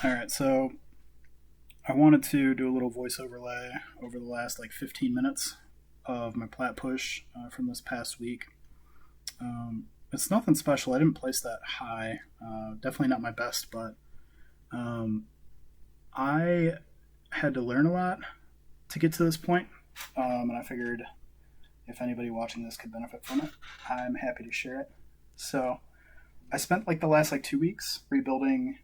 All right, so I wanted to do a little voice overlay over the last like 15 minutes of my plat push from this past week. It's nothing special. I didn't place that high. Definitely not my best, but um, I had to learn a lot to get to this point, and I figured if anybody watching this could benefit from it, I'm happy to share it. So I spent like the last like 2 weeks rebuilding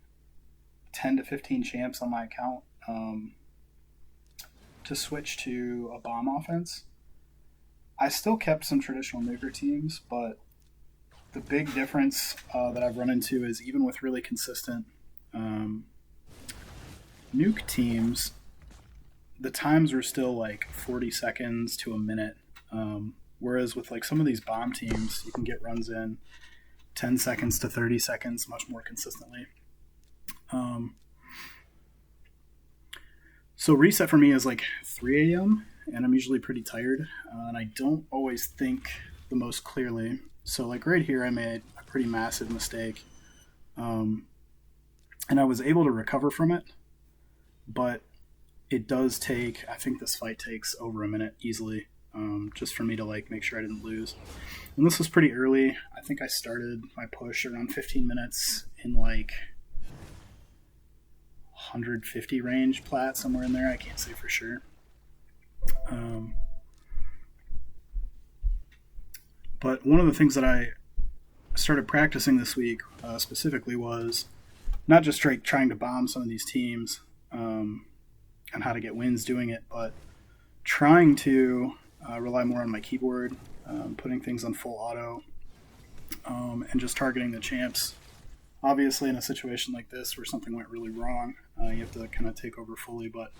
10 to 15 champs on my account to switch to a bomb offense. I still kept some traditional nuker teams, but the big difference that I've run into is even with really consistent um, nuke teams, the times were still like 40 seconds to a minute. Whereas with like some of these bomb teams, you can get runs in 10 seconds to 30 seconds much more consistently. Um, so reset for me is like 3 a.m. and I'm usually pretty tired, and I don't always think the most clearly. So like right here, I made a pretty massive mistake, um, and I was able to recover from it, but it does take. I think this fight takes over a minute easily, just for me to like make sure I didn't lose. And this was pretty early. I think I started my push around 15 minutes in like 150 range plat, somewhere in there. I can't say for sure. Um, but one of the things that I started practicing this week specifically was not just trying to bomb some of these teams and how to get wins doing it, but trying to rely more on my keyboard, putting things on full auto, and just targeting the champs. Obviously, in a situation like this where something went really wrong, you have to kind of take over fully. But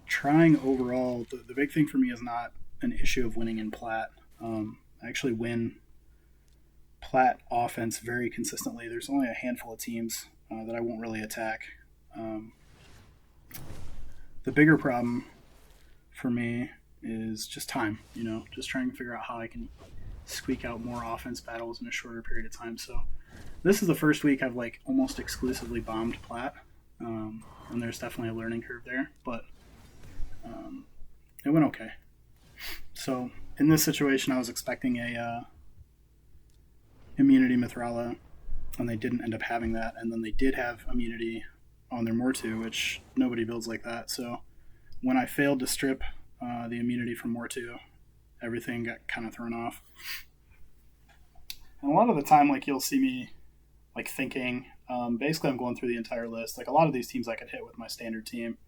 trying overall, the big thing for me is not an issue of winning in plat. I actually win plat offense very consistently. There's only a handful of teams that I won't really attack. Um, the bigger problem for me is just time, just trying to figure out how I can squeak out more offense battles in a shorter period of time. So this is the first week I've like almost exclusively bombed plat, and there's definitely a learning curve there, but it went okay. So in this situation, I was expecting a immunity Mithrala, and they didn't end up having that, and then they did have immunity on their Mortu, which nobody builds like that. So when I failed to strip the immunity from Mortu, everything got kind of thrown off. And a lot of the time, like you'll see me like thinking. Basically, I'm going through the entire list. Like a lot of these teams I could hit with my standard team,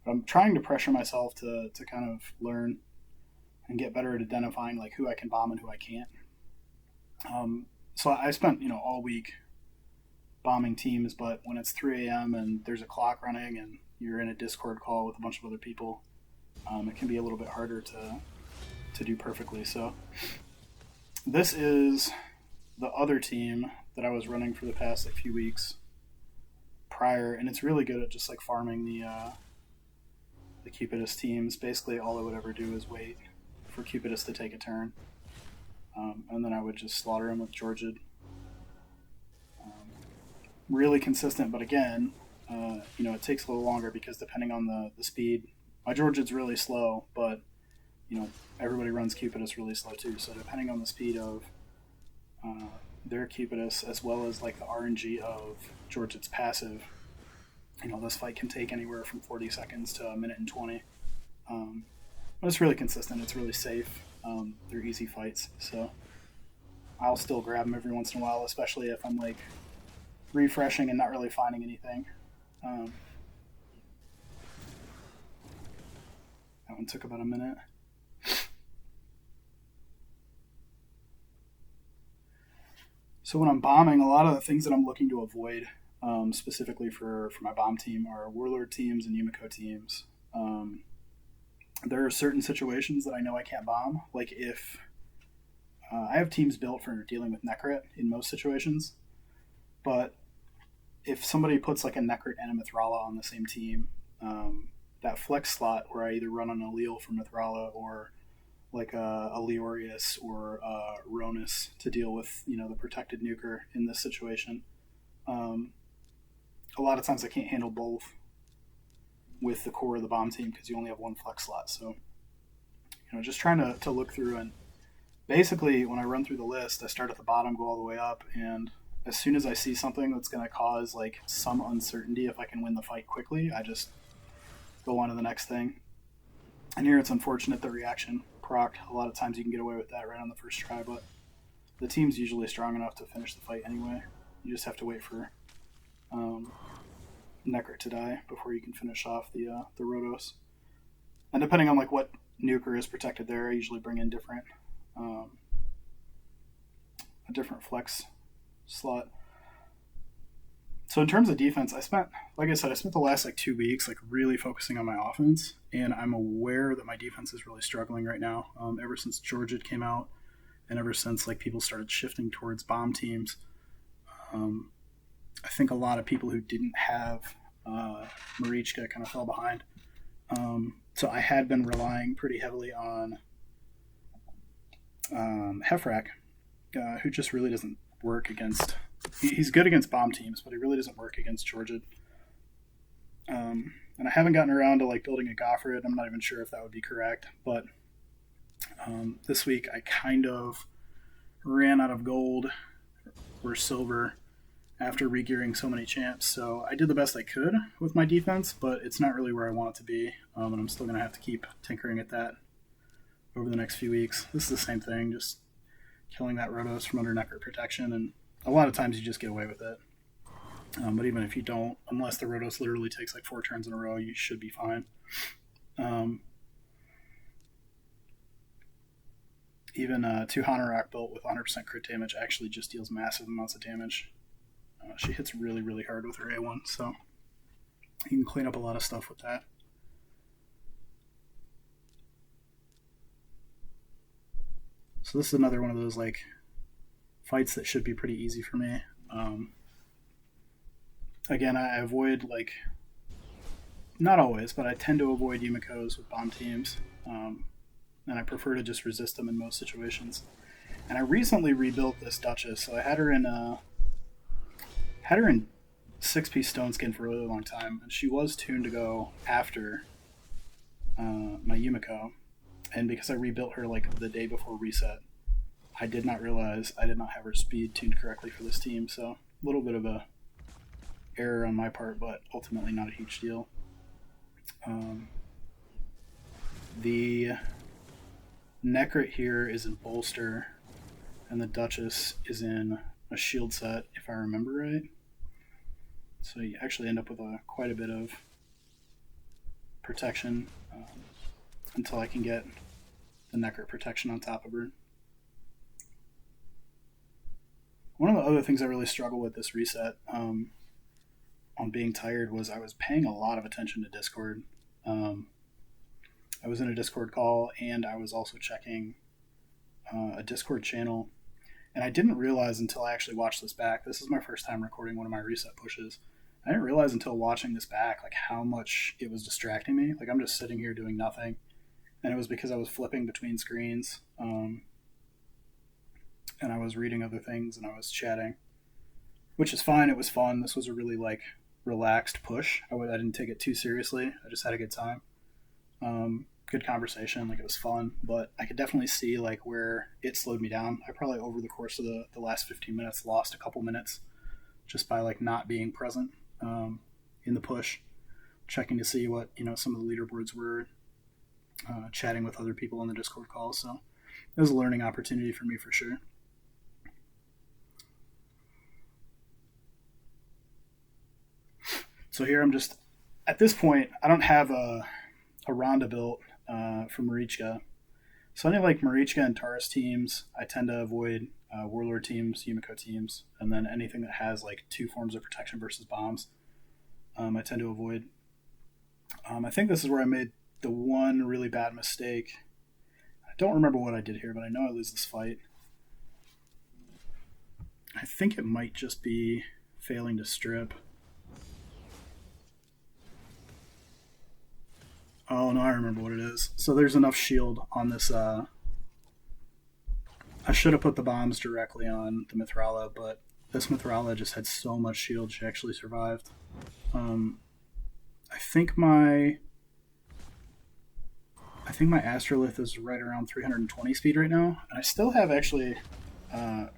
but I'm trying to pressure myself to kind of learn and get better at identifying like who I can bomb and who I can't. So I spent all week bombing teams, but when it's 3 a.m. and there's a clock running and you're in a Discord call with a bunch of other people, it can be a little bit harder to do perfectly. So this is the other team that I was running for the past like few weeks prior, and it's really good at just like farming the Cupidus teams. Basically, all I would ever do is wait for Cupidus to take a turn, and then I would just slaughter him with Georgid. Really consistent, but again, it takes a little longer because depending on the speed, my Georgid's really slow, but everybody runs Cupidus really slow too. So depending on the speed of their Cupidus as well as like the RNG of Georgid's passive, this fight can take anywhere from 40 seconds to a minute and 20. But it's really consistent. It's really safe. They're easy fights, so I'll still grab them every once in a while, especially if I'm like refreshing and not really finding anything. That one took about a minute. So when I'm bombing, a lot of the things that I'm looking to avoid, specifically for my bomb team, are Warlord teams and Yumiko teams. There are certain situations that I know I can't bomb, like if I have teams built for dealing with Necrit in most situations, but if somebody puts like a Necrit and a Mithrala on the same team, that flex slot where I either run an Allele for Mithrala or like a Leorius or a Ronus to deal with the protected nuker in this situation, a lot of times I can't handle both with the core of the bomb team because you only have one flex slot. So, just trying to look through, and basically when I run through the list, I start at the bottom, go all the way up, and as soon as I see something that's going to cause like some uncertainty if I can win the fight quickly, I just go on to the next thing. And here it's unfortunate the reaction proc. A lot of times you can get away with that right on the first try, but the team's usually strong enough to finish the fight anyway. You just have to wait for Necrit to die before you can finish off the Rotos. And depending on like what nuker is protected there, I usually bring in a different flex slot. So in terms of defense, I spent the last like 2 weeks like really focusing on my offense, and I'm aware that my defense is really struggling right now. Ever since Georgia came out, and ever since like people started shifting towards bomb teams, I think a lot of people who didn't have Marichka kind of fell behind. So I had been relying pretty heavily on Hefrak, who just really doesn't work against. He's good against bomb teams, but he really doesn't work against Georgia. And I haven't gotten around to like building a Goffred. I'm not even sure if that would be correct, but this week I kind of ran out of gold or silver after regearing so many champs. So I did the best I could with my defense, but it's not really where I want it to be. And I'm still going to have to keep tinkering at that over the next few weeks. This is the same thing, just killing that Rotos from under Necrit protection, and a lot of times you just get away with it. But even if you don't, unless the Rotos literally takes like 4 turns in a row, you should be fine. Even 2 Hanorok built with 100% crit damage actually just deals massive amounts of damage. She hits really, really hard with her A1, so you can clean up a lot of stuff with that. So this is another one of those like fights that should be pretty easy for me. Again, I avoid like, not always, but I tend to avoid Yumikos with bomb teams, and I prefer to just resist them in most situations. And I recently rebuilt this Duchess, so I had her in 6-piece stone skin for a really long time, and she was tuned to go after my Yumiko. And because I rebuilt her like the day before reset, I did not realize I did not have her speed tuned correctly for this team. So a little bit of a error on my part, but ultimately not a huge deal. The Necrit here is in bolster, and the Duchess is in a shield set, if I remember right. So you actually end up with quite a bit of protection until I can get the Necrit protection on top of her. One of the other things I really struggled with this reset on being tired was I was paying a lot of attention to Discord. I was in a Discord call, and I was also checking a Discord channel, and I didn't realize until I actually watched this back. This is my first time recording one of my reset pushes. I didn't realize until watching this back like how much it was distracting me. Like I'm just sitting here doing nothing, and it was because I was flipping between screens, and I was reading other things, and I was chatting, which is fine. It was fun. This was a really like relaxed push. I didn't take it too seriously. I just had a good time. Good conversation. Like it was fun, but I could definitely see like where it slowed me down. I probably over the course of the last 15 minutes lost a couple minutes just by like not being present in the push, checking to see what some of the leaderboards were, chatting with other people on the Discord call. So it was a learning opportunity for me for sure. So here I'm just, at this point, I don't have a Ronda built for Marichka. So any like Marichka and Taurus teams, I tend to avoid Warlord teams, Yumiko teams, and then anything that has like 2 forms of protection versus bombs, I tend to avoid. I think this is where I made the one really bad mistake. I don't remember what I did here, but I know I lose this fight. I think it might just be failing to strip. Oh, no, I remember what it is. So there's enough shield on this. I should have put the bombs directly on the Mithrala, but Esmeralda just had so much shield, she actually survived. I think my Astrolith is right around 320 speed right now, and I still have actually,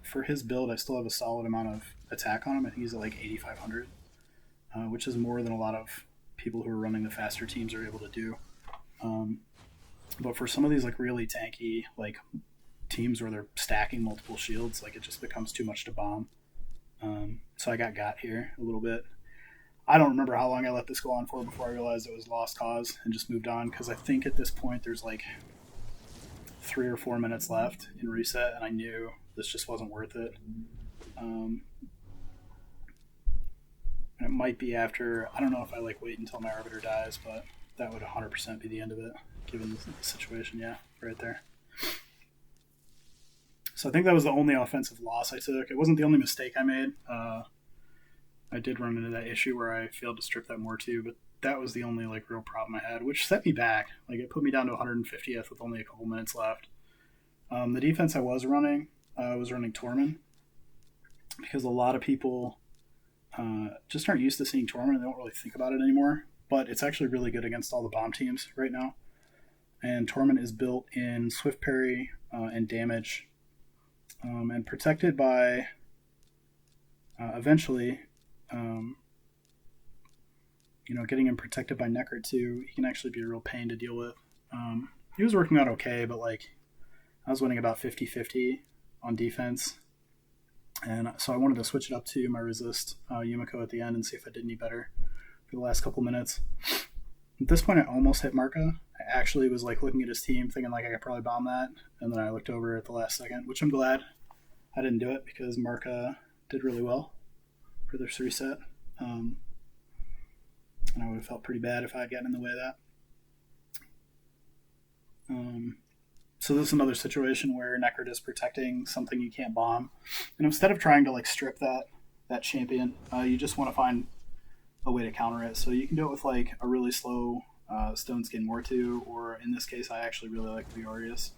for his build, I still have a solid amount of attack on him. I think he's at like 8,500, which is more than a lot of people who are running the faster teams are able to do. But for some of these like really tanky like teams where they're stacking multiple shields, like it just becomes too much to bomb. So I got here a little bit. I don't remember how long I let this go on for before I realized it was lost cause and just moved on, because I think at this point there's like 3 or 4 minutes left in reset, and I knew this just wasn't worth it. And it might be after, I don't know if I like wait until my Arbiter dies, but that would 100% be the end of it, given the situation. Yeah, right there. So I think that was the only offensive loss I took. It wasn't the only mistake I made. I did run into that issue where I failed to strip that more too, but that was the only like real problem I had, which set me back. Like it put me down to 150th with only a couple minutes left. The defense I was running Tormund, because a lot of people just aren't used to seeing Tormund and they don't really think about it anymore. But it's actually really good against all the bomb teams right now. And Tormund is built in Swift Parry and damage, and protected by eventually. Getting him protected by Neckar too, he can actually be a real pain to deal with. He was working out okay, but like I was winning about 50-50 on defense, and so I wanted to switch it up to my resist Yumiko at the end and see if I did any better for the last couple minutes. At this point, I almost hit Marka. I actually was like looking at his team, thinking like I could probably bomb that, and then I looked over at the last second, which I'm glad I didn't do it, because Marka did really well for this reset. And I would have felt pretty bad if I had gotten in the way of that. So this is another situation where Neckar is protecting something you can't bomb. And instead of trying to like strip that champion, you just want to find a way to counter it. So you can do it with like a really slow Stone Skin Mortu, or in this case I actually really like Leorius.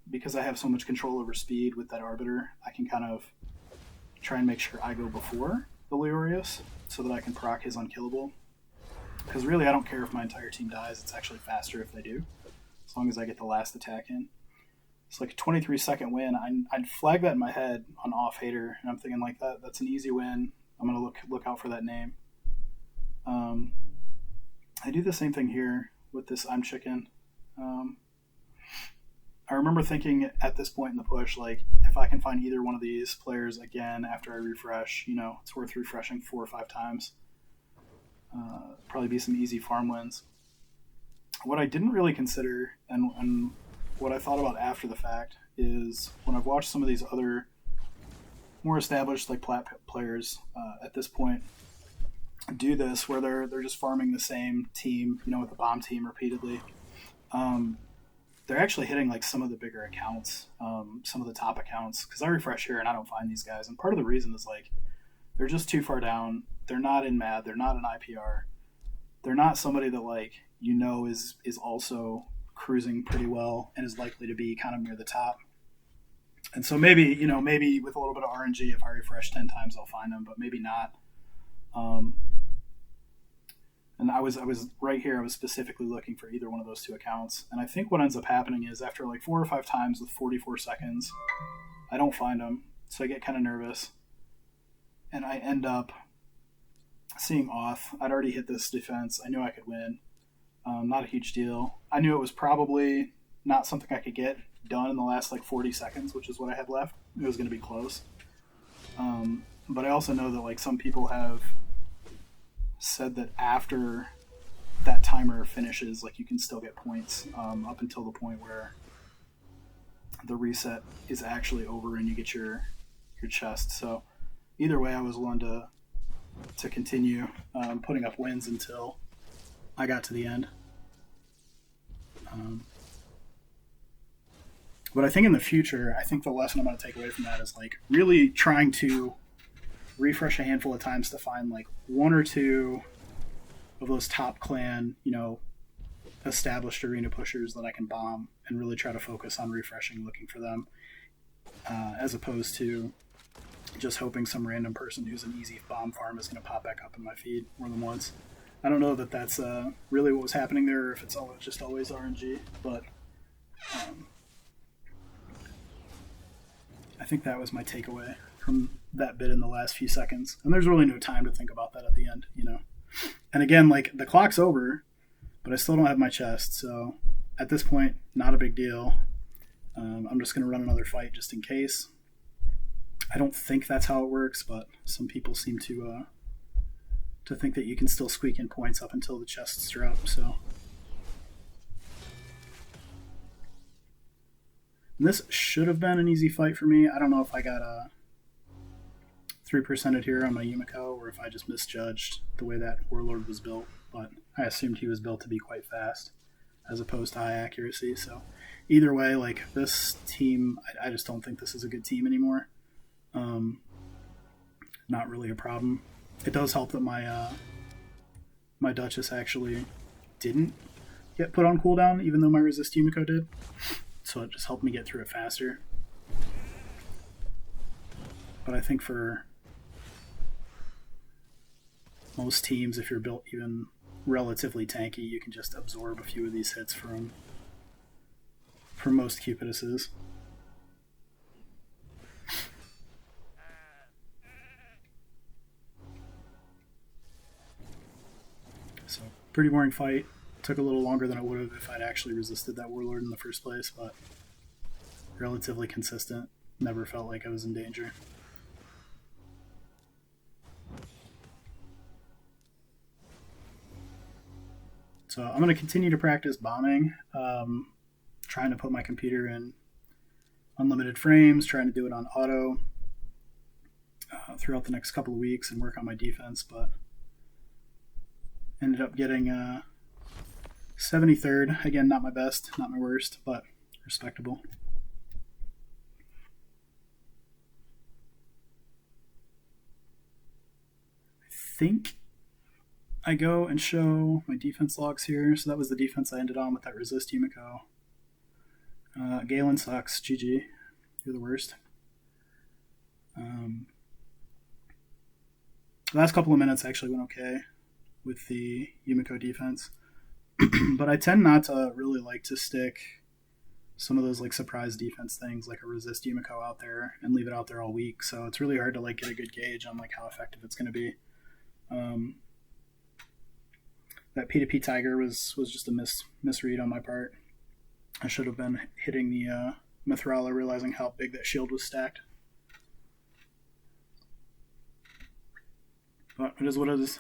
Because I have so much control over speed with that Arbiter, I can kind of try and make sure I go before the Leorius so that I can proc his unkillable. Because really I don't care if my entire team dies, it's actually faster if they do, as long as I get the last attack in. It's like a 23-second win. I'd flag that in my head on off hater, and I'm thinking like that's an easy win. I'm going to look out for that name. I do the same thing here with this I'm Chicken. I remember thinking at this point in the push, like, if I can find either one of these players again after I refresh, it's worth refreshing 4 or 5 times. Probably be some easy farm wins. What I didn't really consider, and what I thought about after the fact, is when I've watched some of these other more established like Plat players at this point do this, where they're just farming the same team, with the bomb team repeatedly. They're actually hitting like some of the bigger accounts, some of the top accounts, because I refresh here and I don't find these guys. And part of the reason is like they're just too far down. They're not in MAD. They're not in IPR. They're not somebody that like is also cruising pretty well and is likely to be kind of near the top. And so maybe with a little bit of RNG, if I refresh 10 times, I'll find them, but maybe not. And I was right here. I was specifically looking for either one of those two accounts. And I think what ends up happening is after like 4 or 5 times with 44 seconds, I don't find them. So I get kind of nervous. And I end up seeing off. I'd already hit this defense. I knew I could win. Not a huge deal. I knew it was probably not something I could get done in the last like 40 seconds, which is what I had left. It was going to be close. But I also know that like some people have said that after that timer finishes, like you can still get points up until the point where the reset is actually over and you get your chest. So either way, I was willing to continue putting up wins until I got to the end. But I think in the future, I think the lesson I'm going to take away from that is like really trying to refresh a handful of times to find like 1 or 2 of those top clan, established arena pushers that I can bomb, and really try to focus on refreshing, looking for them, as opposed to just hoping some random person who's an easy bomb farm is going to pop back up in my feed more than once. I don't know that that's really what was happening there, or if it's just always RNG, but I think that was my takeaway from that bit in the last few seconds. And there's really no time to think about that at the end, you know. And again, like, the clock's over, but I still don't have my chest, so at this point, not a big deal. I'm just going to run another fight just in case. I don't think that's how it works, but some people seem to think that you can still squeak in points up until the chests drop. So, and this should have been an easy fight for me. I don't know if I got 3%ed here on my Yumiko, or if I just misjudged the way that Warlord was built, but I assumed he was built to be quite fast as opposed to high accuracy. So either way, like, this team, I just don't think this is a good team anymore. Not really a problem. It does help that my Duchess actually didn't get put on cooldown, even though my Resist Yumiko did. So it just helped me get through it faster. But I think for most teams, if you're built even relatively tanky, you can just absorb a few of these hits from most Cupiduses. So, pretty boring fight. Took a little longer than it would have if I'd actually resisted that Warlord in the first place, but relatively consistent. Never felt like I was in danger. So I'm going to continue to practice bombing, trying to put my computer in unlimited frames, trying to do it on auto throughout the next couple of weeks and work on my defense, but ended up getting 73rd. Again, not my best, not my worst, but respectable. I think I go and show my defense logs here. So that was the defense I ended on with that Resist Yumiko. Galen sucks. GG. You're the worst. The last couple of minutes actually went okay with the Yumiko defense. But I tend not to really like to stick some of those like surprise defense things like a Resist Yumiko out there and leave it out there all week. So it's really hard to like get a good gauge on like how effective it's going to be. That P2P Tiger was just a misread on my part. I should have been hitting the Mithrala, realizing how big that shield was stacked. But it is what it is.